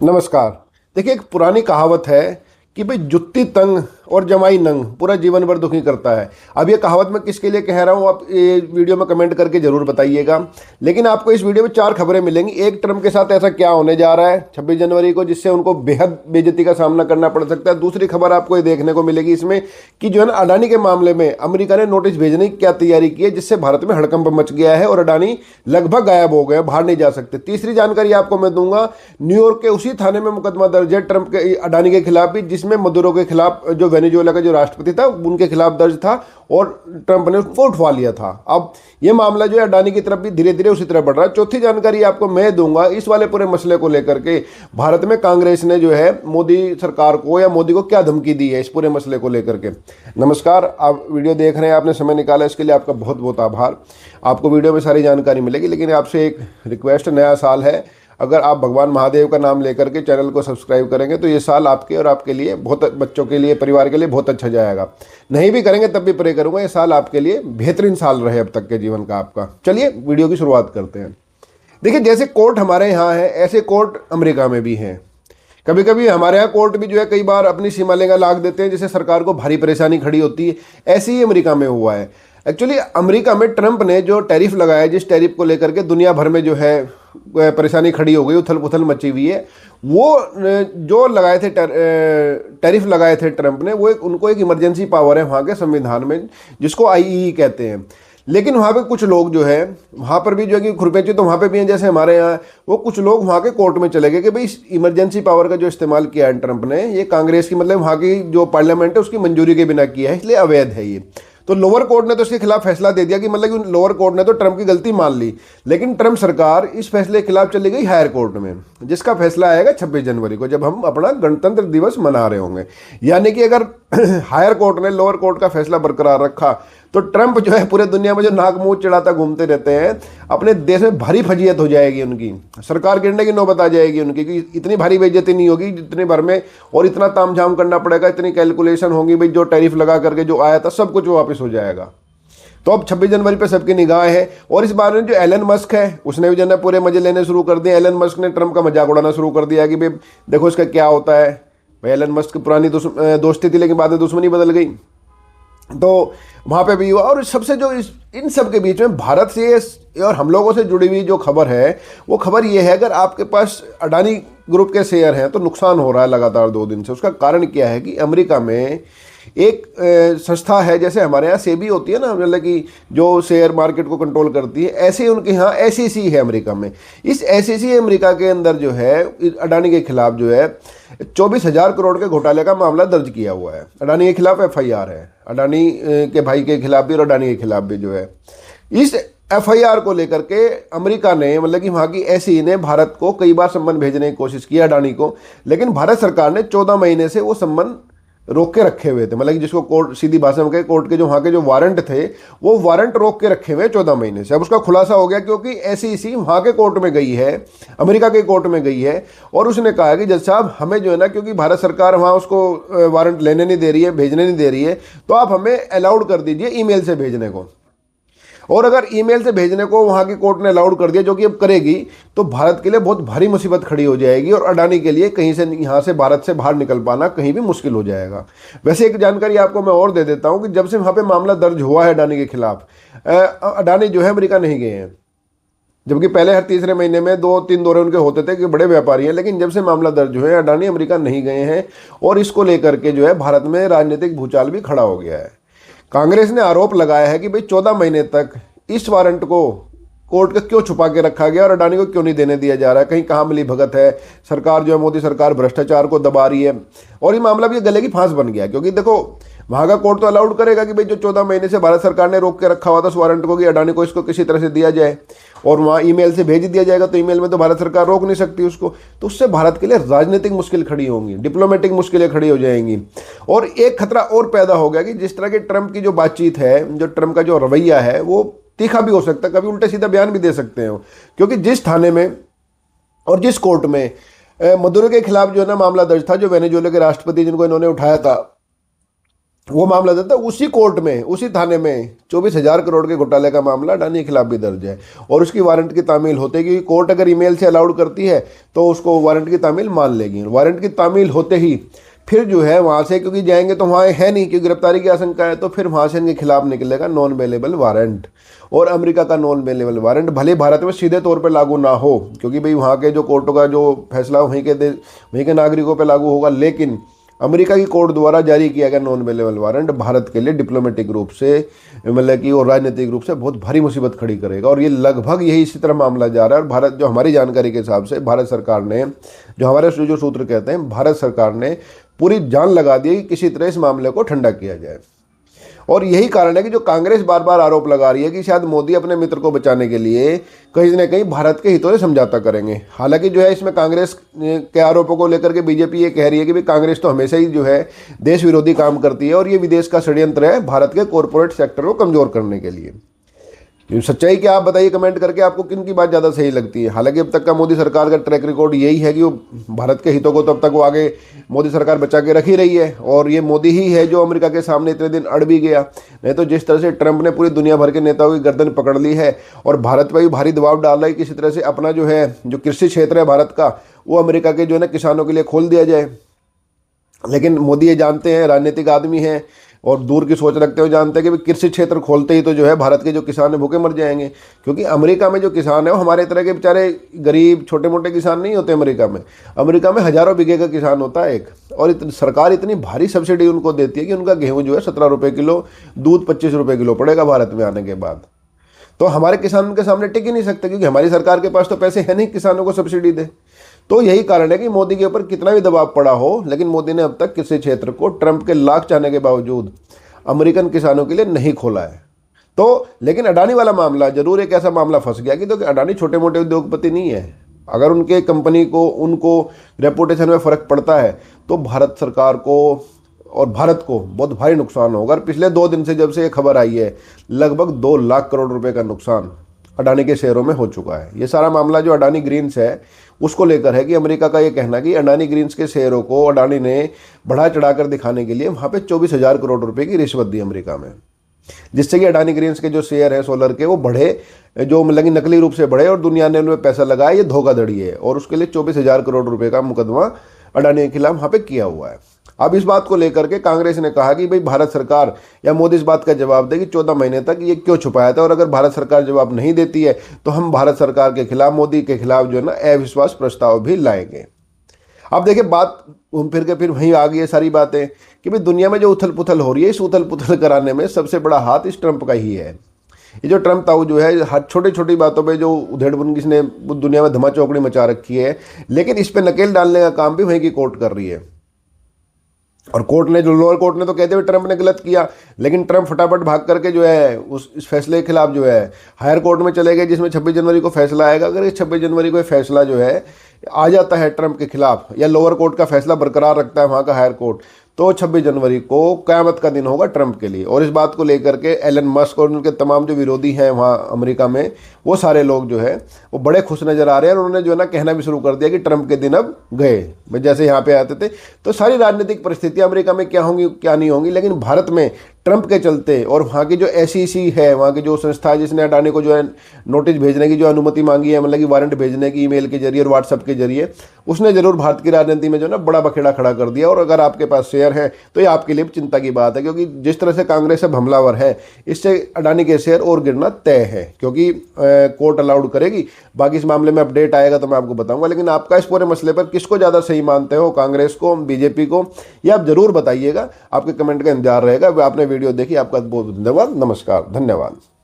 नमस्कार। देखिए, एक पुरानी कहावत है कि भाई जुत्ती तंग और जमाई नंग पूरा जीवन भर दुखी करता है। अब ये कहावत मैं किसके लिए कह रहा हूँ आप ये वीडियो में कमेंट करके जरूर बताइएगा। लेकिन आपको इस वीडियो में 4 खबरें मिलेंगी। एक, ट्रम्प के साथ ऐसा क्या होने जा रहा है 26 जनवरी को जिससे उनको बेहद बेइज्जती का सामना करना पड़ सकता है। दूसरी खबर आपको ये देखने को मिलेगी इसमें कि जो है ना, अडानी के मामले में अमेरिका ने नोटिस भेजने की क्या तैयारी की है जिससे भारत में हड़कंप मच गया है और अडानी लगभग गायब हो गए, बाहर नहीं जा सकते। तीसरी जानकारी आपको मैं दूंगा, न्यूयॉर्क के उसी थाने में मुकदमा दर्ज है ट्रंप के अडानी के खिलाफ भी, जिसमें मदुरो के खिलाफ, जो वेनेजुएला का जो राष्ट्रपति था, उनके खिलाफ दर्ज था और ट्रंप ने उसको उठवा लिया था। अब ये मामला जो है अडानी की तरफ भी धीरे धीरे उसी तरह बढ़ रहा है। चौथी जानकारी आपको मैं दूंगा इस वाले पूरे मसले को लेकर के, भारत में कांग्रेस ने जो है मोदी सरकार को या मोदी को क्या धमकी दी है इस पूरे मसले को लेकर के। नमस्कार, आप वीडियो देख रहे हैं, आपने समय निकाला इसके लिए आपका बहुत बहुत आभार। आपको वीडियो में सारी जानकारी मिलेगी, लेकिन आपसे एक रिक्वेस्ट, नया साल है, अगर आप भगवान महादेव का नाम लेकर के चैनल को सब्सक्राइब करेंगे तो ये साल आपके और आपके लिए, बहुत बच्चों के लिए, परिवार के लिए बहुत अच्छा जाएगा। नहीं भी करेंगे तब भी प्रे करूंगा ये साल आपके लिए बेहतरीन साल रहे अब तक के जीवन का आपका। चलिए वीडियो की शुरुआत करते हैं। देखिए, जैसे कोर्ट हमारे यहाँ है ऐसे कोर्ट अमेरिका में भी हैं। कभी कभी हमारे यहाँ कोर्ट भी जो है कई बार अपनी सीमारेखा लांघ देते हैं जिससे सरकार को भारी परेशानी खड़ी होती है। ऐसे ही अमेरिका में हुआ है। एक्चुअली अमेरिका में ट्रंप ने जो टैरिफ लगाया, जिस टैरिफ को लेकर के दुनिया भर में जो है परेशानी खड़ी हो गई, उथल पुथल मची हुई है, वो जो लगाए थे टैरिफ लगाए थे ट्रंप ने, वो उनको एक इमरजेंसी पावर है वहाँ के संविधान में जिसको आईईई कहते हैं। लेकिन वहाँ पे कुछ लोग जो है वहाँ पर भी जो है कि खुरपेची तो वहाँ पे भी हैं जैसे हमारे यहाँ, वो कुछ लोग वहाँ के कोर्ट में चले गए कि भाई इस इमरजेंसी पावर का जो इस्तेमाल किया है ट्रंप ने, ये कांग्रेस की, मतलब वहाँ की जो पार्लियामेंट है उसकी मंजूरी के बिना किया है, इसलिए अवैध है ये। तो लोअर कोर्ट ने तो इसके खिलाफ फैसला दे दिया कि मतलब कि लोअर कोर्ट ने तो ट्रंप की गलती मान ली, लेकिन ट्रंप सरकार इस फैसले के खिलाफ चली गई हायर कोर्ट में, जिसका फैसला आएगा 26 जनवरी को जब हम अपना गणतंत्र दिवस मना रहे होंगे। यानी कि अगर हायर कोर्ट ने लोअर कोर्ट का फैसला बरकरार रखा तो ट्रंप जो है पूरे दुनिया में जो नाक मुंह चिढ़ाता घूमते रहते हैं, अपने देश में भारी फजीयत हो जाएगी, उनकी सरकार गिरने की नौबत आ जाएगी उनकी, कि इतनी भारी बेइज्जती नहीं होगी जितने भर में, और इतना तामझाम करना पड़ेगा, इतनी कैलकुलेशन होगी भाई, जो टैरिफ लगा करके जो आया था सब कुछ वापस हो जाएगा। तो अब 26 जनवरी पे सबकी निगाह है। और इस बार में जो एलन मस्क है उसने भी जो है पूरे मजे लेने शुरू कर दिए। एलन मस्क ने ट्रंप का मजाक उड़ाना शुरू कर दिया कि भाई देखो इसका क्या होता है। भाई एलन मस्क की पुरानी दोस्ती थी लेकिन बाद में दुश्मनी बदल गई, तो वहाँ पे भी हुआ। और सबसे जो इन सब के बीच में भारत से और हम लोगों से जुड़ी हुई जो खबर है, वो खबर ये है, अगर आपके पास अडानी ग्रुप के शेयर हैं तो नुकसान हो रहा है लगातार 2 दिन से। उसका कारण क्या है कि अमेरिका में एक संस्था है, जैसे हमारे यहाँ सेबी होती है ना, मतलब कि जो शेयर मार्केट को कंट्रोल करती है, ऐसे ही उनके यहाँ एसईसी है अमेरिका में। इस एसईसी अमेरिका के अंदर जो है अडानी के खिलाफ जो है 24,000 करोड़ के घोटाले का मामला दर्ज किया हुआ है। अडानी के खिलाफ एफआईआर है, अडानी के भाई के खिलाफ भी और अडानी के खिलाफ भी जो है। इस एफआईआर को लेकर के अमेरिका ने, मतलब कि वहाँ की एसई ने भारत को कई बार सम्मन भेजने की कोशिश की अडानी को, लेकिन भारत सरकार ने 14 महीने से वो सम्मन रोक के रखे हुए थे। मतलब कि जिसको कोर्ट, सीधी भाषा में कहे, कोर्ट के जो वहाँ के जो वारंट थे वो वारंट रोक के रखे हुए 14 महीने से। अब उसका खुलासा हो गया क्योंकि एसईसी वहाँ के कोर्ट में गई है, अमेरिका के कोर्ट में गई है, और उसने कहा कि जज साहब हमें जो है ना, क्योंकि भारत सरकार वहाँ उसको वारंट लेने नहीं दे रही है, भेजने नहीं दे रही है, तो आप हमें अलाउड कर दीजिए ईमेल से भेजने को। और अगर ईमेल से भेजने को वहाँ की कोर्ट ने अलाउड कर दिया, जो कि अब करेगी, तो भारत के लिए बहुत भारी मुसीबत खड़ी हो जाएगी और अडानी के लिए कहीं से, यहाँ से, भारत से बाहर निकल पाना कहीं भी मुश्किल हो जाएगा। वैसे एक जानकारी आपको मैं और दे देता हूँ कि जब से वहाँ पे मामला दर्ज हुआ है अडानी के खिलाफ, अडानी जो है अमेरिका नहीं गए हैं, जबकि पहले हर तीसरे महीने में 2-3 दौरे उनके होते थे कि बड़े व्यापारी हैं। लेकिन जब से मामला दर्ज हुए अडानी अमेरिका नहीं गए हैं, और इसको लेकर के जो है भारत में राजनीतिक भूचाल भी खड़ा हो गया है। कांग्रेस ने आरोप लगाया है कि भाई 14 महीने तक इस वारंट को कोर्ट का क्यों छुपा के रखा गया और अडानी को क्यों नहीं देने दिया जा रहा है, कहीं कहाँ मिली भगत है, सरकार जो है मोदी सरकार भ्रष्टाचार को दबा रही है। और ये मामला भी गले की फांस बन गया, क्योंकि देखो वहाँ का कोर्ट तो अलाउड करेगा कि भाई जो 14 महीने से भारत सरकार ने रोक के रखा हुआ था उस वारंट को, कि अडानी को इसको किसी तरह से दिया जाए, और वहाँ ईमेल से भेज दिया जाएगा, तो ईमेल में तो भारत सरकार रोक नहीं सकती उसको। तो उससे भारत के लिए राजनीतिक मुश्किल खड़ी होंगी, डिप्लोमेटिक मुश्किलें खड़ी हो जाएंगी। और एक खतरा और पैदा हो गया कि जिस तरह के ट्रंप की जो बातचीत है, जो ट्रंप का जो रवैया है, वो तीखा भी हो सकता है, कभी उल्टे सीधा बयान भी दे सकते हैं। क्योंकि जिस थाने में और जिस कोर्ट में मदुरो के खिलाफ जो है ना मामला दर्ज था, जो वेनेजुएला के राष्ट्रपति जिनको इन्होंने उठाया था, वो मामला देता है उसी कोर्ट में, उसी थाने में 24,000 करोड़ के घोटाले का मामला अडानी के खिलाफ भी दर्ज है और उसकी वारंट की तामील होते, क्योंकि कोर्ट अगर ईमेल से अलाउड करती है तो उसको वारंट की तामील मान लेगी। वारंट की तामील होते ही फिर जो है वहाँ से, क्योंकि जाएंगे तो वहाँ है नहीं, क्योंकि गिरफ्तारी की आशंका है, तो फिर वहाँ से इनके खिलाफ निकलेगा नॉन बेलेबल वारंट। और अमेरिका का नॉन बेलेबल वारंट भले भारत में सीधे तौर पर लागू ना हो, क्योंकि भाई वहाँ के जो कोर्टों का जो फैसला वहीं के नागरिकों पर लागू होगा, लेकिन अमेरिका की कोर्ट द्वारा जारी किया गया नॉन बेलेबल वारंट भारत के लिए डिप्लोमेटिक रूप से, मतलब कि और राजनीतिक रूप से बहुत भारी मुसीबत खड़ी करेगा। और ये लगभग यही इसी तरह मामला जा रहा है। और भारत, जो हमारी जानकारी के हिसाब से भारत सरकार ने, जो हमारे जो सूत्र कहते हैं, भारत सरकार ने पूरी जान लगा दी कि किसी तरह इस मामले को ठंडा किया जाए। और यही कारण है कि जो कांग्रेस बार बार आरोप लगा रही है कि शायद मोदी अपने मित्र को बचाने के लिए कहीं ना कहीं भारत के हितों से समझौता करेंगे। हालांकि जो है इसमें कांग्रेस के आरोपों को लेकर के बीजेपी ये कह रही है कि भाई कांग्रेस तो हमेशा ही जो है देश विरोधी काम करती है और ये विदेश का षड्यंत्र है भारत के कॉरपोरेट सेक्टर को कमज़ोर करने के लिए। सच्चाई क्या, आप बताइए कमेंट करके, आपको किन की बात ज़्यादा सही लगती है। हालांकि अब तक का मोदी सरकार का ट्रैक रिकॉर्ड यही है कि वो भारत के हितों को तो अब तक वो आगे मोदी सरकार बचा के रख ही रही है, और ये मोदी ही है जो अमेरिका के सामने इतने दिन अड़ भी गया। नहीं तो जिस तरह से ट्रंप ने पूरी दुनिया भर के नेताओं की गर्दन पकड़ ली है और भारत पर भी भारी दबाव डाल रहा है, किसी तरह से अपना जो है जो कृषि क्षेत्र है भारत का, वो अमेरिका के जो है ना किसानों के लिए खोल दिया जाए। लेकिन मोदी ये जानते हैं, राजनीतिक आदमी हैं और दूर की सोच रखते हुए जानते हैं कि कृषि क्षेत्र खोलते ही तो जो है भारत के जो किसान है भूखे मर जाएंगे। क्योंकि अमेरिका में जो किसान है वो हमारे तरह के बेचारे गरीब छोटे मोटे किसान नहीं होते। अमेरिका में हज़ारों बीघे का किसान होता है एक, और सरकार इतनी भारी सब्सिडी उनको देती है कि उनका गेहूँ जो है 17 रुपये किलो, दूध 25 रुपये किलो पड़ेगा भारत में आने के बाद। तो हमारे किसान के सामने टिक ही नहीं सकते, क्योंकि हमारी सरकार के पास तो पैसे है नहीं किसानों को सब्सिडी दे। तो यही कारण है कि मोदी के ऊपर कितना भी दबाव पड़ा हो, लेकिन मोदी ने अब तक किसी क्षेत्र को ट्रंप के लाख चाहने के बावजूद अमेरिकन किसानों के लिए नहीं खोला है। तो लेकिन अडानी वाला मामला जरूर एक ऐसा मामला फंस गया कि, तो अडानी छोटे मोटे उद्योगपति नहीं है। अगर उनके कंपनी को, उनको रेपुटेशन में फ़र्क पड़ता है तो भारत सरकार को और भारत को बहुत भारी नुकसान होगा। और पिछले 2 दिन से जब से ये खबर आई है, लगभग 2 लाख करोड़ रुपए का नुकसान अडानी के शेयरों में हो चुका है। ये सारा मामला जो अडानी ग्रीन्स है उसको लेकर है कि अमेरिका का ये कहना कि अडानी ग्रीन्स के शेयरों को अडानी ने बढ़ा चढ़ाकर दिखाने के लिए वहाँ पे 24,000 करोड़ रुपए की रिश्वत दी अमेरिका में, जिससे कि अडानी ग्रीन्स के जो शेयर हैं सोलर के वो बढ़े, जो मतलब कि नकली रूप से बढ़े और दुनिया ने उनमें पैसा लगाया। ये धोखाधड़ी है और उसके लिए 24,000 करोड़ रुपए का मुकदमा अडानी के खिलाफ वहाँ पे किया हुआ है। अब इस बात को लेकर के कांग्रेस ने कहा कि भाई भारत सरकार या मोदी इस बात का जवाब दे कि 14 महीने तक ये क्यों छुपाया था, और अगर भारत सरकार जवाब नहीं देती है तो हम भारत सरकार के खिलाफ, मोदी के खिलाफ जो है ना अविश्वास प्रस्ताव भी लाएंगे। अब देखिए बात घूम फिर के फिर वहीं आ गई है सारी बातें कि भाई दुनिया में जो उथल पुथल हो रही है, इस उथल पुथल कराने में सबसे बड़ा हाथ इस ट्रंप का ही है। ये जो ट्रंप ताऊ जो है हर छोटी छोटी बातों पे जो उधेड़बुन इसने दुनिया में धमाचौकड़ी मचा रखी है, लेकिन इस पे नकेल डालने का काम भी वहीं की कोर्ट कर रही है। और कोर्ट ने, जो लोअर कोर्ट ने तो कहते हुए ट्रंप ने गलत किया, लेकिन ट्रंप फटाफट भाग करके जो है इस फैसले के खिलाफ जो है हायर कोर्ट में चले गए, जिसमें 26 जनवरी को फैसला आएगा। अगर इस 26 जनवरी को फैसला जो है आ जाता है ट्रंप के खिलाफ, या लोअर कोर्ट का फैसला बरकरार रखता है वहाँ का हायर कोर्ट, तो 26 जनवरी को क़यामत का दिन होगा ट्रंप के लिए। और इस बात को लेकर के एलन मस्क और उनके तमाम जो विरोधी हैं वहाँ अमेरिका में, वो सारे लोग जो है वो बड़े खुश नज़र आ रहे हैं। और उन्होंने जो है ना कहना भी शुरू कर दिया कि ट्रंप के दिन अब गए। मैं जैसे यहाँ पे आते थे तो सारी राजनीतिक परिस्थितियाँ अमेरिका में क्या होंगी क्या नहीं होंगी, लेकिन भारत में ट्रंप के चलते और वहाँ की जो SEC है, वहाँ की जो संस्था है जिसने अडानी को जो है नोटिस भेजने की जो अनुमति मांगी है, मतलब कि वारंट भेजने की ईमेल के जरिए और व्हाट्सएप के जरिए, उसने जरूर भारत की राजनीति में जो है ना बड़ा बखेड़ा खड़ा कर दिया। और अगर आपके पास शेयर है तो ये आपके लिए चिंता की बात है, क्योंकि जिस तरह से कांग्रेस अब हमलावर है, इससे अडानी के शेयर और गिरना तय है, क्योंकि कोर्ट अलाउड करेगी। बाकी इस मामले में अपडेट आएगा तो मैं आपको बताऊंगा। लेकिन आपका इस पूरे मसले पर किसको ज़्यादा सही मानते हो, कांग्रेस को, बीजेपी को, ये आप जरूर बताइएगा। आपके कमेंट का इंतजार रहेगा। आपने वीडियो देखी, आपका बहुत धन्यवाद। नमस्कार, धन्यवाद।